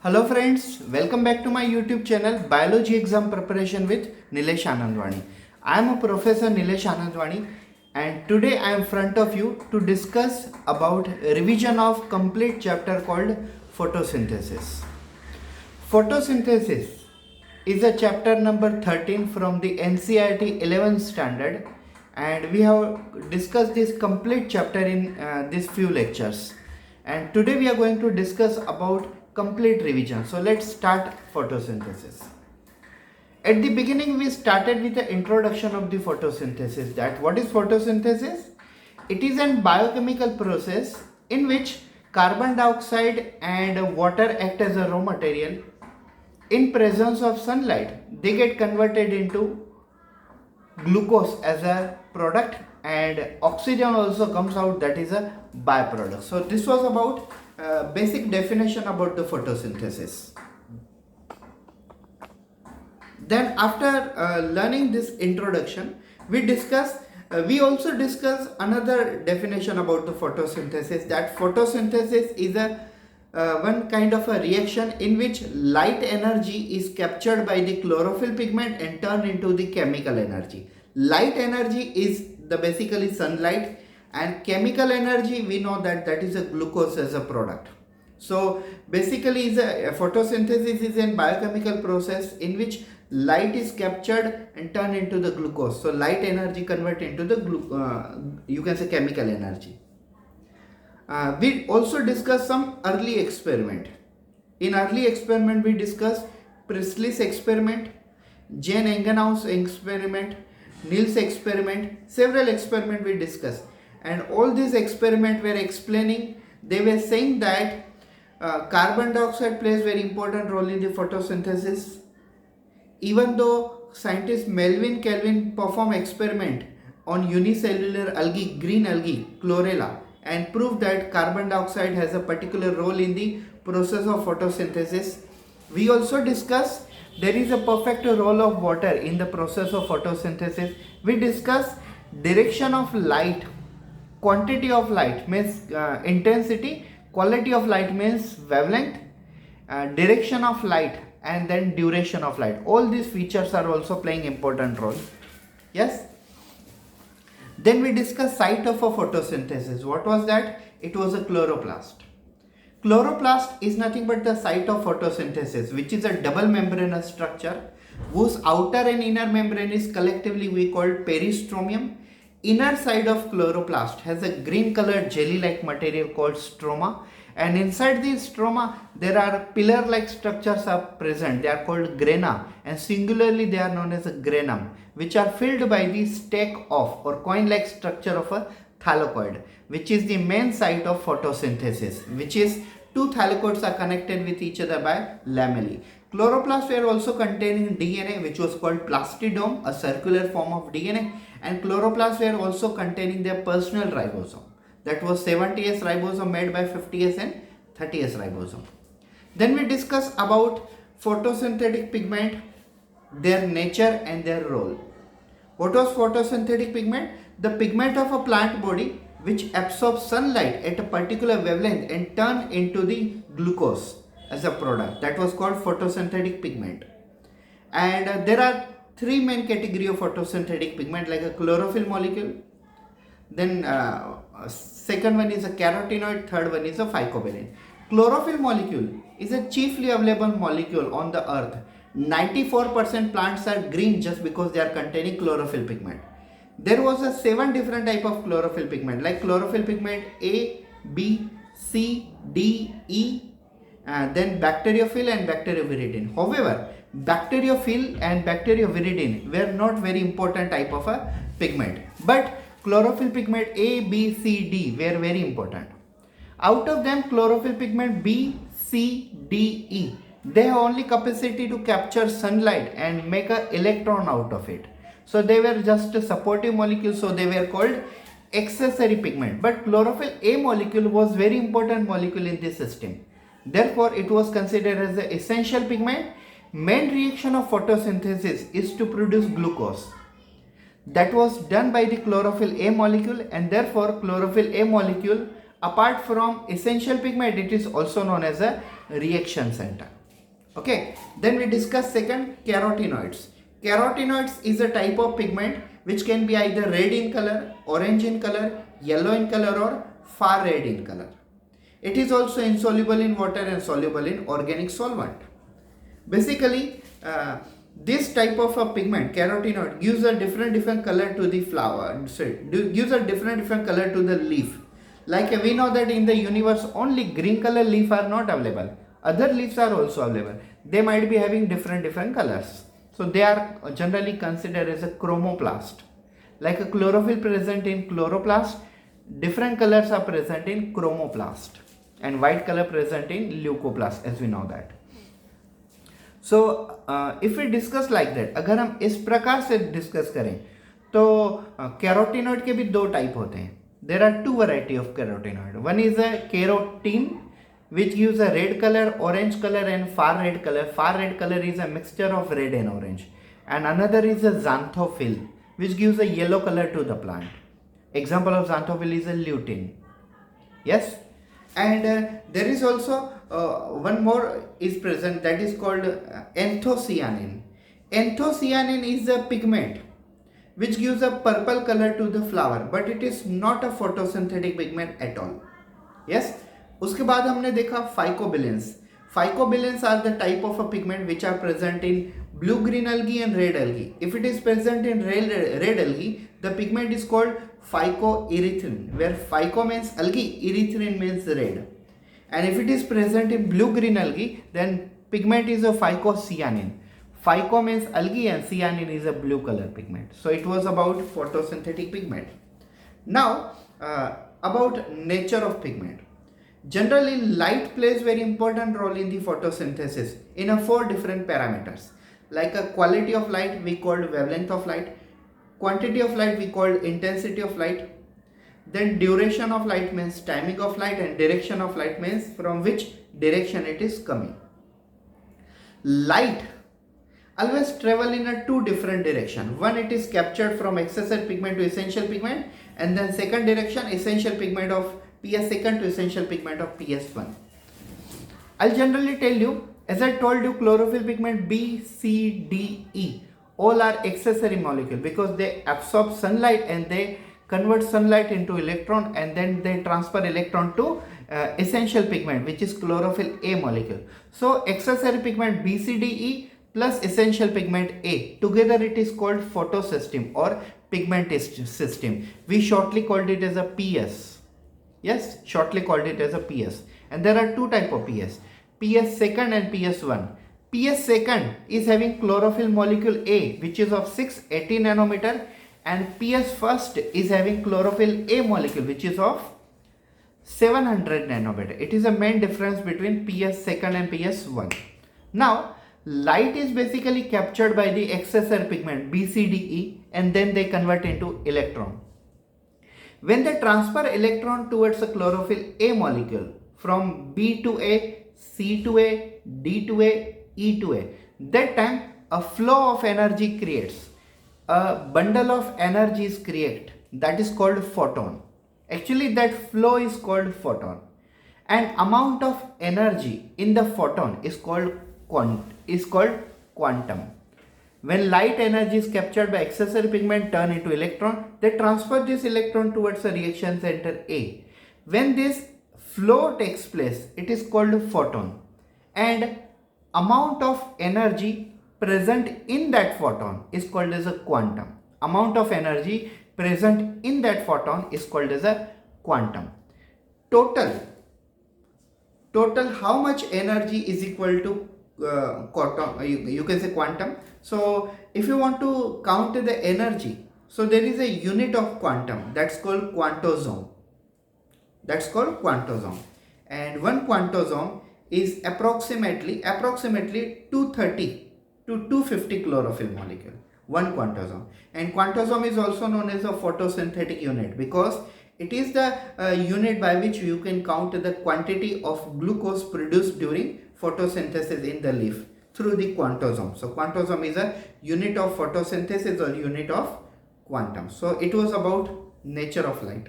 Hello friends, welcome back to my YouTube channel Biology Exam Preparation with Nilesh Anandwani. I am a Professor Nilesh Anandwani and today I am in front of you to discuss about revision of complete chapter called Photosynthesis. Photosynthesis is a chapter number 13 from the NCERT 11th standard and we have discussed this complete chapter in these few lectures. And today we are going to discuss about complete revision. So let's start photosynthesis. At the beginning we started with the introduction of the photosynthesis. That what is photosynthesis? It is a biochemical process in which carbon dioxide and water act as a raw material. In presence of sunlight, they get converted into glucose as a product and oxygen also comes out, that is a byproduct. So this was about basic definition about the photosynthesis. Then after learning this introduction, we also discuss another definition about the photosynthesis, that photosynthesis is a one kind of a reaction in which light energy is captured by the chlorophyll pigment and turned into the chemical energy. Light energy is the basically sunlight, and chemical energy we know that is a glucose as a product. So basically is a photosynthesis is a biochemical process in which light is captured and turned into the glucose. So light energy convert into the you can say chemical energy. We also discuss some early experiment. In early experiment we discuss Priestley's experiment, Jane Engenhau's experiment, Niels experiment, several experiments we discussed, and all these experiments were explaining, they were saying that carbon dioxide plays very important role in the photosynthesis. Even though scientist Melvin Kelvin performed experiment on unicellular algae, green algae, chlorella, and proved that carbon dioxide has a particular role in the process of photosynthesis. We also discussed there is a perfect role of water in the process of photosynthesis. We discuss direction of light, quantity of light means intensity, quality of light means wavelength, direction of light, and then duration of light. All these features are also playing important role. Yes. Then we discuss site of a photosynthesis. What was that? It was a chloroplast. Chloroplast is nothing but the site of photosynthesis, which is a double membranous structure whose outer and inner membrane is collectively we called peristromium. Inner side of chloroplast has a green colored jelly like material called stroma, and inside the stroma there are pillar like structures are present. They are called grana, and singularly they are known as a granum, which are filled by the stake of or coin like structure of a thylakoid, which is the main site of photosynthesis, which is two thylakoids are connected with each other by lamellae. Chloroplasts were also containing DNA, which was called plastidome, a circular form of DNA, and chloroplasts were also containing their personal ribosome. That was 70S ribosome made by 50S and 30S ribosome. Then we discuss about photosynthetic pigment, their nature and their role. What was photosynthetic pigment? The pigment of a plant body which absorbs sunlight at a particular wavelength and turn into the glucose as a product. That was called photosynthetic pigment. And there are three main categories of photosynthetic pigment, like a chlorophyll molecule. Then second one is a carotenoid, third one is a phycobilin. Chlorophyll molecule is a chiefly available molecule on the earth. 94% plants are green just because they are containing chlorophyll pigment. There was a 7 different type of chlorophyll pigment, like chlorophyll pigment A, B, C, D, E, then bacteriophile and bacterioviridin. However, bacteriophile and bacterioviridin were not very important type of a pigment, but chlorophyll pigment A, B, C, D were very important. Out of them, chlorophyll pigment B, C, D, E, they have only capacity to capture sunlight and make an electron out of it. So they were just a supportive molecule, so they were called accessory pigment. But chlorophyll A molecule was very important molecule in this system. Therefore, it was considered as the essential pigment. Main reaction of photosynthesis is to produce glucose. That was done by the chlorophyll A molecule, and therefore chlorophyll A molecule, apart from essential pigment, it is also known as a reaction center. Okay, then we discuss second, carotenoids. Carotenoids is a type of pigment which can be either red in color, orange in color, yellow in color, or far red in color. It is also insoluble in water and soluble in organic solvent. Basically, this type of a pigment, carotenoid, gives a different color to the flower, gives a different color to the leaf. Like we know that in the universe only green color leaf are not available. Other leaves are also available. They might be having different colors. So they are generally considered as a chromoplast. Like a chlorophyll present in chloroplast, different colors are present in chromoplast, and white color present in leucoplast, as we know that. So if we discuss like that, अगर हम इस प्रकार से discuss करें तो carotenoid के भी दो टाइप होते हैं. There are two variety of carotenoid. One is a carotene, which gives a red color, orange color, and far red color. Far red color is a mixture of red and orange. And another is a xanthophyll, which gives a yellow color to the plant. Example of xanthophyll is a lutein. Yes. And there is also one more is present, that is called anthocyanin. Anthocyanin is a pigment which gives a purple color to the flower, but it is not a photosynthetic pigment at all. Yes. उसके बाद हमने देखा phycobilins. Phycobilins are the type of a pigment which are present in blue green algae and red algae. If it is present in red algae, the pigment is called phycoerythrin, where phyco means algae, erythrin means red. And if it is present in blue green algae, then pigment is a phycocyanin. Phyco means algae and cyanin is a blue color pigment. So it was about photosynthetic pigment. Now about nature of pigment. Generally, light plays very important role in the photosynthesis in a 4 different parameters. Like a quality of light we called wavelength of light, quantity of light we called intensity of light, then duration of light means timing of light, and direction of light means from which direction it is coming. Light always travel in a 2 different direction. One, it is captured from accessory pigment to essential pigment, and then second direction, essential pigment of PS2 to essential pigment of PS1. I'll generally tell you, as I told you, chlorophyll pigment B, C, D, E, all are accessory molecule because they absorb sunlight and they convert sunlight into electron, and then they transfer electron to essential pigment, which is chlorophyll A molecule. So accessory pigment B, C, D, E plus essential pigment A, together it is called photosystem or pigment system. We shortly called it as a PS. Yes, shortly called it as a PS. And there are 2 type of PS, PS2 and PS1. PS2 is having chlorophyll molecule A, which is of 680 nanometer, and PS1 is having chlorophyll A molecule, which is of 700 nanometer. It is a main difference between PS2 and PS1. Now, light is basically captured by the accessory pigment BCDE, and then they convert into electron. When they transfer electron towards a chlorophyll A molecule from B to A, C to A, D to A, E to A, that time a flow of energy creates. A bundle of energy is created, that is called photon. Actually, that flow is called photon, and amount of energy in the photon is called quantum. When light energy is captured by accessory pigment turn into electron, they transfer this electron towards a reaction center A. When this flow takes place, it is called photon, and amount of energy present in that photon is called as a quantum. Amount of energy present in that photon is called as a quantum. Total how much energy is equal to quantum, you can say quantum. So if you want to count the energy, so there is a unit of quantum, that's called quantosome. And one quantosome is approximately 230 to 250 chlorophyll molecule, one quantosome. And quantosome is also known as a photosynthetic unit because it is the unit by which you can count the quantity of glucose produced during photosynthesis in the leaf through the quantosome. So quantosome is a unit of photosynthesis or unit of quantum. So it was about nature of light.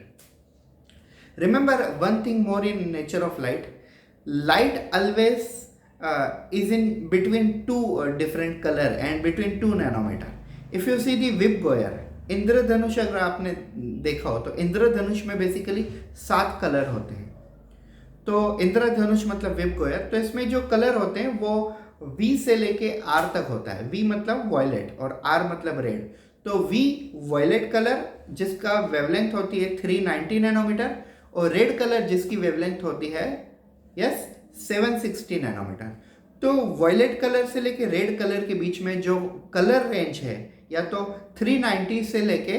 Remember one thing more in nature of light. Light always is in between two different color and between 2 nanometer. If you see the whipgoyer, इंद्रधनुष अगर आपने देखा हो तो इंद्रधनुष में basically 7 colour होते हैं. तो इंद्रधनुष मतलब whipgoyer. तो इसमें जो कलर होते हैं वो V से लेके R तक होता है. V मतलब वॉयलेट और R मतलब रेड. तो V वॉयलेट कलर जिसका वेवलेंथ होती है 390 नैनोमीटर और रेड कलर जिसकी वेवलेंथ होती है 760 नैनोमीटर. तो वॉयलेट कलर से लेके रेड कलर के बीच में जो कलर रेंज है या तो 390 से लेके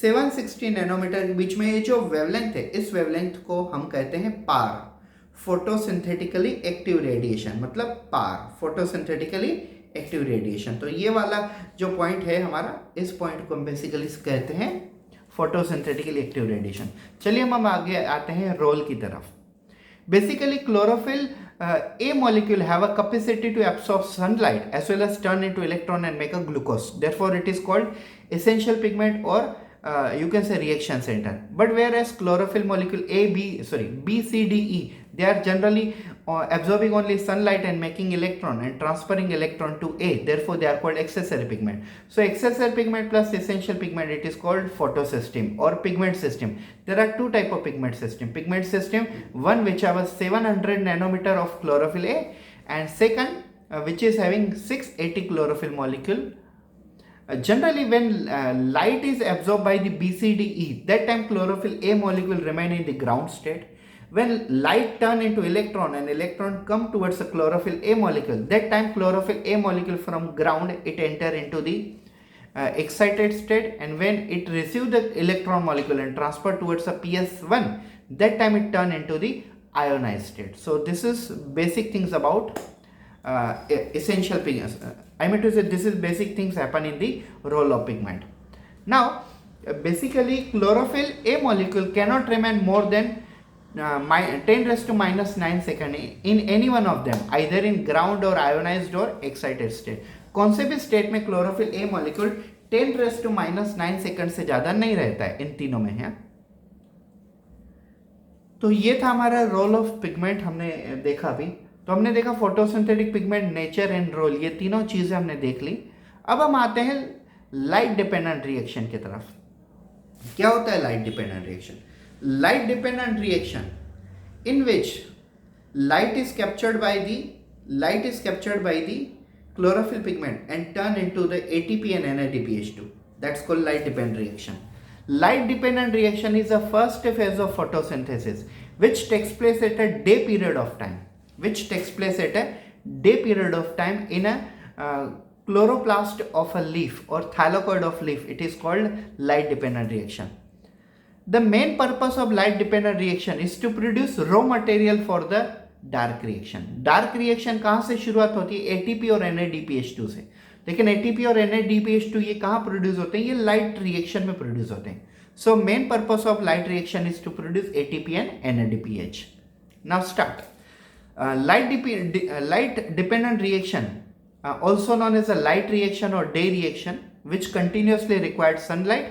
760 नैनोमीटर के बीच में ये जो वेवलेंथ है, इस वेवलेंथ को हम कहते हैं पार, फोटोसिंथेटिकली एक्टिव रेडिएशन. मतलब पार, फोटोसिंथेटिकली एक्टिव रेडिएशन. तो ये वाला जो पॉइंट है हमारा, इस पॉइंट को हम बेसिकली कहते हैं फोटोसिंथेटिकली एक्टिव रेडिएशन. चलिए हम आगे आते हैं रोल की तरफ. Basically, chlorophyll A molecule have a capacity to absorb sunlight as well as turn into electron and make a glucose. Therefore, it is called essential pigment or you can say reaction center. But whereas chlorophyll molecule B, C, D, E, they are generally absorbing only sunlight and making electron and transferring electron to A. Therefore, they are called accessory pigment. So, accessory pigment plus essential pigment, it is called photosystem or pigment system. There are two type of pigment system. Pigment system, one which have a 700 nanometer of chlorophyll A, and second which is having 680 chlorophyll molecule. Generally, when light is absorbed by the BCDE, that time chlorophyll A molecule remain in the ground state. When light turn into electron and electron come towards the chlorophyll A molecule, that time chlorophyll A molecule from ground, it enter into the excited state, and when it receive the electron molecule and transfer towards a PS1, that time it turn into the ionized state. So this is basic things about essential pigments. I mean to say, this is basic things happen in the role of pigment. Now basically chlorophyll A molecule cannot remain more than 10 raised to minus 9 second in any one of them, either in ground or ionized or excited state. कौन से भी state में chlorophyll A molecule 10 rest to minus 9 second से ज्यादा नहीं रहता है, इन तीनों में है. तो ये था हमारा रोल ऑफ पिगमेंट, हमने देखा अभी. तो हमने देखा photosynthetic pigment, nature and role, ये तीनों चीजें हमने देख ली. अब हम आते हैं लाइट डिपेंडेंट रिएक्शन की तरफ. क्या होता है light dependent reaction? Light dependent reaction in which light is captured by the chlorophyll pigment and turn into the ATP and NADPH2. That's called light dependent reaction. Light dependent reaction is the first phase of photosynthesis which takes place at a day period of time in a chloroplast of a leaf or thylakoid of leaf. It is called light dependent reaction. The main purpose of light dependent reaction is to produce raw material for the dark reaction. Dark reaction कहाँ से शुरुआत होती है? ATP और NADPH2 से. लेकिन ATP और NADPH2 ये कहाँ प्रोड्यूस होते हैं? ये लाइट रिएक्शन में प्रोड्यूस होते हैं. So main purpose of light reaction is to produce ATP and NADPH. Now start. Light dependent reaction also known as a light reaction or day reaction which continuously required sunlight,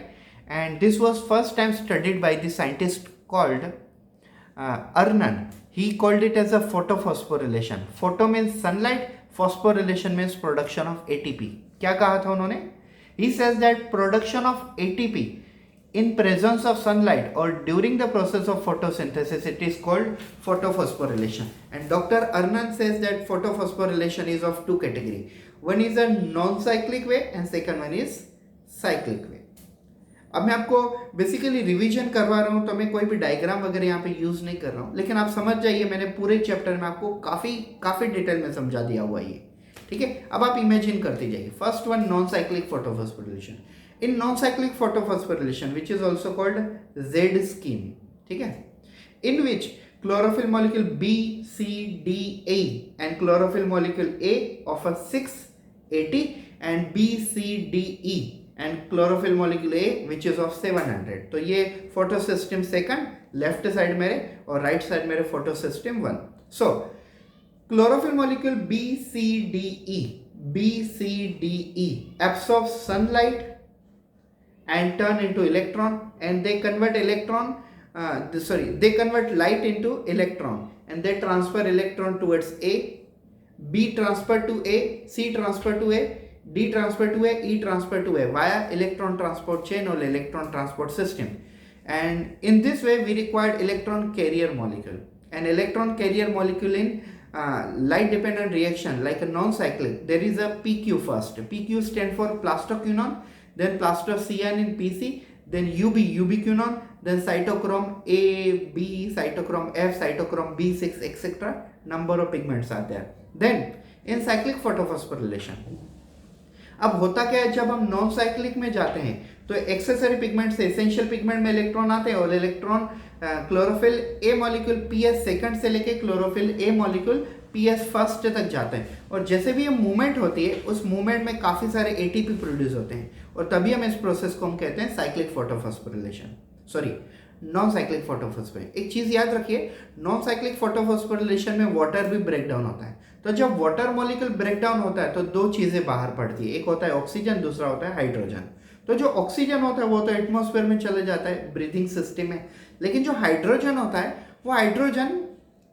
and this was first time studied by the scientist called Arnan. He called it as a photophosphorylation. Photo means sunlight, phosphorylation means production of ATP. क्या कहा था उन्होंने? He says that production of ATP in presence of sunlight or during the process of photosynthesis, it is called photophosphorylation. And Dr. Arnan says that photophosphorylation is of two categories. One is a non-cyclic way and second one is cyclic way. अब मैं आपको basically revision करवा रहा हूँ, तो मैं कोई भी डायग्राम वगैरह यहाँ पे यूज नहीं कर रहा हूँ, लेकिन आप समझ जाइए मैंने पूरे चैप्टर में आपको काफी डिटेल में समझा दिया हुआ ये. ठीक है, अब आप इमेजिन करते जाइए. First one, non cyclic photophosphorylation. In non cyclic photophosphorylation which is also called Z scheme. ठीक है, इन विच chlorophyll molecule B, C, D, A and chlorophyll molecule A of a 680 and B, C, D, E and chlorophyll molecule A which is of 700. तो ये photosystem second, left side मेरे और right side मेरे photosystem 1. So chlorophyll molecule B, C, D, E absorbs sunlight and turn into electron, and they convert they convert light into electron and they transfer electron towards A. B transfer to A, C transfer to A, D transfer to A, E transfer to A via electron transport chain or electron transport system. And in this way we required electron carrier molecule. An electron carrier molecule in light dependent reaction like a non-cyclic, there is a PQ first. PQ stand for plastoquinone, then plastocyanin PC, then ubiquinone, then cytochrome A, B, cytochrome F, cytochrome B6, etc. Number of pigments are there. Then in cyclic photophosphorylation, अब होता क्या है, जब हम non cyclic में जाते हैं तो एक्सेसरी पिगमेंट से एसेंशियल पिगमेंट में इलेक्ट्रॉन आते हैं और electron chlorophyll A molecule PS second से लेके chlorophyll A molecule PS first तक जाते हैं, और जैसे भी ये मूवमेंट होती है उस मूवमेंट में काफी सारे एटीपी प्रोड्यूस होते हैं, और तभी हम इस प्रोसेस को हम कहते हैं cyclic photophosphorylation, sorry non cyclic photophosphorylation. एक चीज याद रखिए, नॉन साइक्लिक फोटोफॉस्फोरिलेशन में वाटर भी ब्रेक डाउन होता है। तो जब वाटर मॉलिक्यूल ब्रेक डाउन होता है तो दो चीजें बाहर पड़ती है, एक होता है ऑक्सीजन, दूसरा होता है हाइड्रोजन। तो जो ऑक्सीजन होता है वो तो एटमॉस्फेयर में चले जाता है, ब्रीथिंग सिस्टम में, लेकिन जो हाइड्रोजन होता है वो हाइड्रोजन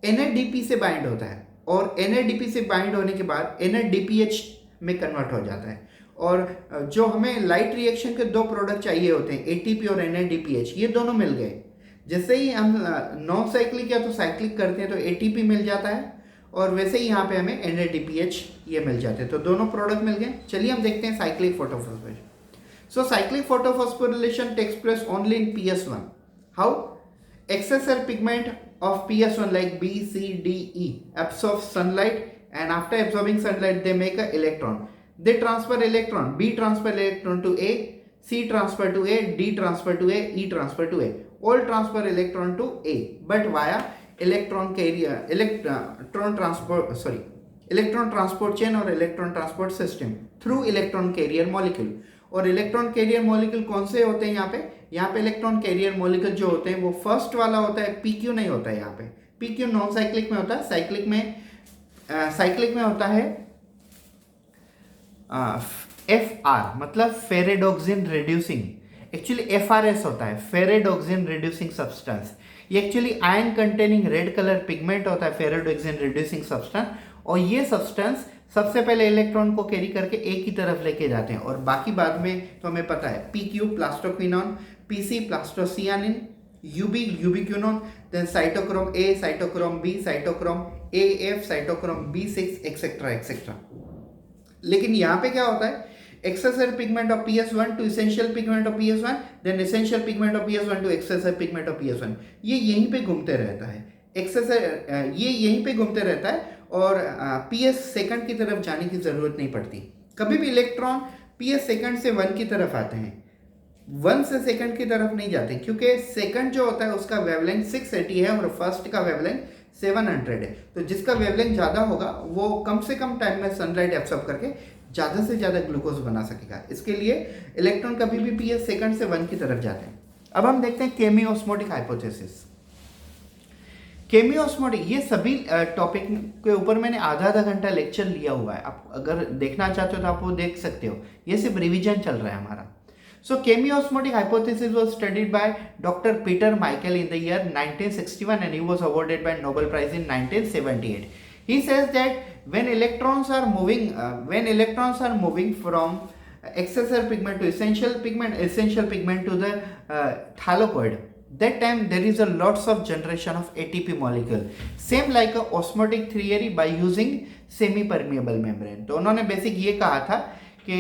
NADP से बाइंड होता है, और NADP से बाइंड होने के बाद NADPH में कन्वर्ट हो जाता है। और जो हमें लाइट रिएक्शन के दो प्रोडक्ट चाहिए होते हैं, ATP और NADPH, ये दोनों मिल गए। जैसे ही हम नॉन साइक्लिक या तो साइक्लिक करते हैं तो ATP मिल जाता है, और वैसे ही यहाँ पे हमें NADPH ये मिल जाते हैं, तो दोनों प्रोडक्ट मिल गए। चलिए हम देखते हैं cyclic photophosphorylation. So cyclic photophosphorylation takes place only in PS1. How? Excess pigment of PS1 like B, C, D, E absorbs sunlight, and after absorbing sunlight they make an electron. They transfer electron. B transfer electron to A, C transfer to A, D transfer to A, E transfer to A. All transfer electron to A, but via electron transport chain or electron transport system through electron carrier molecule. और electron carrier molecule कौन से होते हैं यहाँ पे electron carrier molecule जो होते हैं वो फर्स्ट वाला होता है, PQ नहीं होता है। यहाँ पे PQ नॉन साइक्लिक में होता है, साइक्लिक में होता है FR, मतलब फेरेडोक्सिन रिड्यूसिंग, एक्चुअली FRS होता है, फेरेडोक्सिन रिड्यूसिंग सब्सटेंस। ये actually ion containing red colour pigment होता है, फेरेडोक्सिन रिड्यूसिंग सब्सटेंस, और ये सब्सटेंस सबसे पहले इलेक्ट्रॉन को कैरी करके ए की तरफ लेके जाते हैं, और बाकी बाद में तो हमें पता है PQ plastoquinone, PC plastocyanin, UB ubiquinone, then cytochrome A, cytochrome B, cytochrome AF, cytochrome B6 etcetera etcetera. लेकिन यहाँ पे क्या होता है, accessory pigment of PS1 to essential pigment of PS1, then essential pigment of PS1 to accessory pigment of PS1, ये यहीं पे घूमते रहता है, ये यहीं पे घूमते रहता है, और PS सेकंड की तरफ जाने की जरूरत नहीं पड़ती। कभी भी इलेक्ट्रॉन PS सेकंड से 1 की तरफ आते हैं, 1 से सेकंड की तरफ नहीं जाते, क्योंकि सेकंड जो होता है उसका वेवलेंथ 680 है और फर्स्ट का वेवलेंथ 700 है। तो जिसका वेवलेंथ ज़्यादा होगा वो कम से कम टाइम में सनलाइट एब्सॉर्ब करके ज़्यादा से ज़्यादा ग्लूकोज बना सकेगा। इसके लिए इलेक्ट्रॉन कभी भी PS सेकंड से 1 की तरफ जाते हैं। अब हम देखते हैं केमियोस्मोटिक हाइपोथेसिस। केमियोस्मोटिक, ये सभी टॉपिक के ऊपर मैंने आधा घंटा लेक्चर लिया हुआ है, आप अगर देखना चाहते हो तो आप वो देख सकते हो, ये सिर्फ रिवीजन चल रहा है हमारा। So chemiosmotic hypothesis was studied by doctor Peter Michael in the year 1961 and he was awarded by Nobel prize in 1978. He says that when electrons are moving from excessive pigment to essential pigment to the thylakoid, that time there is a lots of generation of ATP molecule, same like a osmotic theory by using semi permeable membrane. तो उन्होंने basic ये कहा था कि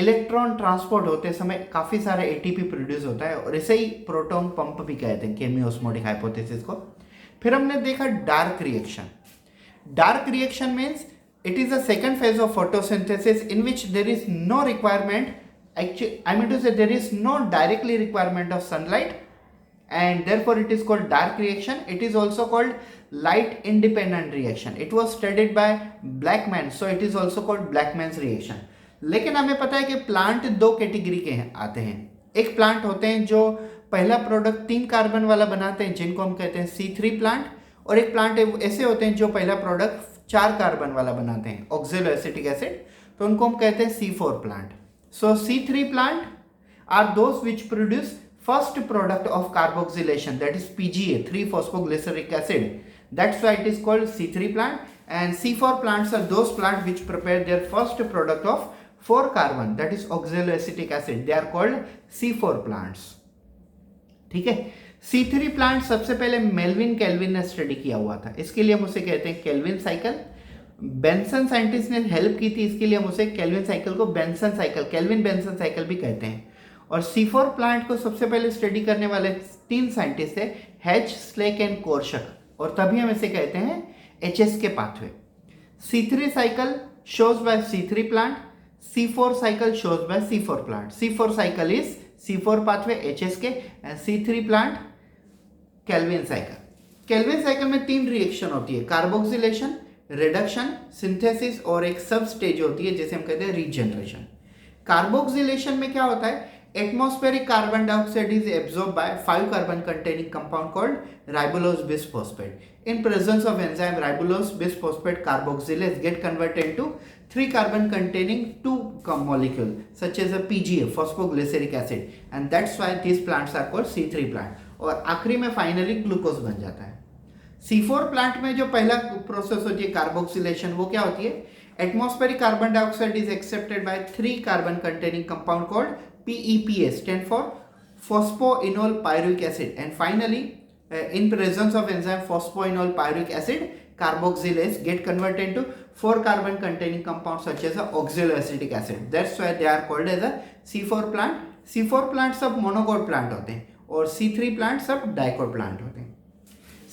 electron transport होते समय काफी सारा ATP प्रोड्यूस होता है, और इसे ही प्रोटॉन पंप भी कहते हैं केमियोस्मोटिक हाइपोथेसिस को। फिर हमने देखा dark reaction. Dark reaction means it is the second phase of photosynthesis in which there is no requirement, there is no directly requirement of sunlight, and therefore it is called dark reaction. It is also called light independent reaction. It was studied by Blackman, so it is also called Blackman's reaction. लेकिन हमें पता है कि plant दो category के आते हैं। एक प्लांट होते हैं जो पहला प्रोडक्ट 3 कार्बन वाला बनाते हैं, जिनको हम कहते हैं C3 प्लांट, और एक प्लांट ऐसे होते हैं जो पहला प्रोडक्ट 4 कार्बन वाला बनाते हैं, ऑक्सैलो एसिटिक एसिड, तो उनको हम कहते हैं C4 plant. So C3 plant are those which produce first product of carboxylation, that is PGA, 3-phosphoglyceric acid, that's why it is called C3 plant. and C4 plants are those plants which prepare their first product of 4 carbon, that is oxaloacetic acid. They are called C4 plants. ठीक है. C3 plant सबसे पहले Melvin kelvin ने study किया हुआ था, इसके लिए हम उसे कहते हैं केल्विन साइकिल. बेंसन साइंटिस्ट ने हेल्प की थी, इसके लिए हम उसे केल्विन साइकिल को Benson cycle, kelvin Benson cycle भी कहते हैं. और C4 प्लांट को सबसे पहले स्टडी करने वाले 3 साइंटिस्ट थे, हेच, स्लेक एंड कोर्शक, और तभी हम इसे कहते हैं HS के pathway. C3 cycle shows by C3 plant, C4 cycle shows by C4 plant. C4 cycle is C4 pathway HSK and C3 plant Kelvin cycle. Kelvin cycle में 3 रिएक्शन होती है, कार्बोक्सिलेशन, रिडक्शन, सिंथेसिस और एक सब stage होती है जिसे हम कहते हैं रीजनरेशन. कार्बोक्सिलेशन में क्या होता है, atmospheric carbon dioxide is absorbed by 5 carbon containing compound called ribulose bisphosphate. In presence of enzyme ribulose bisphosphate, carboxylase get converted into 3 carbon containing 2 molecule such as a PGA, phosphoglyceric acid, and that's why these plants are called C3 plant. और आखिरी में finally glucose बन जाता है. C4 plant में जो पहला process होती है कार्बोक्सिलेशन, वो क्या होती है, atmospheric carbon dioxide is accepted by 3 carbon containing compound called PEPS, stand for phosphoenol pyruvic acid, and finally in presence of enzyme phosphoenol pyruvic acid, carboxylase get converted into 4 carbon containing compounds such as oxaloacetic acid. That's why they are called as a C4 plant. C4 plant सब monocot plant होते हैं और C3 plant सब dicot plant होते हैं.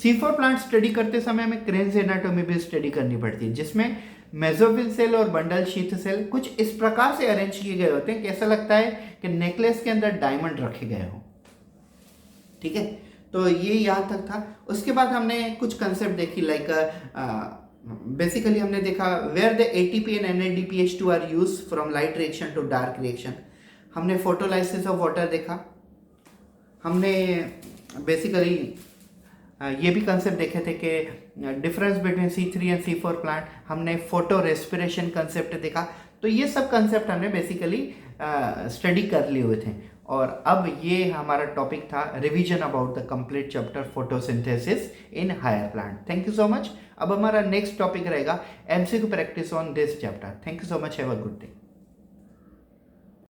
C4 plant study करते समय हमें क्रेन्स एनाटॉमी भी स्टडी करनी पड़ती है, जिसमें मेसोफिल सेल और बंडल शीथ सेल कुछ इस प्रकार से अरेंज किए गए होते हैं कि ऐसा लगता है कि नेकलेस के अंदर डायमंड रखे गए हो. ठीक है, तो ये यहाँ तक था. उसके बाद हमने कुछ कंसेप्ट देखी, लाइक बेसिकली हमने देखा where the ATP and NADPH2 are use from light reaction to dark reaction. हमने फोटोलाइसिस ऑफ वाटर देखा. हमने बेसिकली ये भी कंसेप्ट देखे थे कि difference between C3 and C4 plant. हमने फोटो रेस्पिरेशन कंसेप्ट देखा. तो ये सब कंसेप्ट हमने बेसिकली स्टडी कर लिए हुए थे. और अब ये हमारा टॉपिक था revision about the complete chapter photosynthesis in higher plant. Thank you so much. अब हमारा नेक्स्ट टॉपिक रहेगा MCQ practice on this chapter. Thank you so much. Have a good day.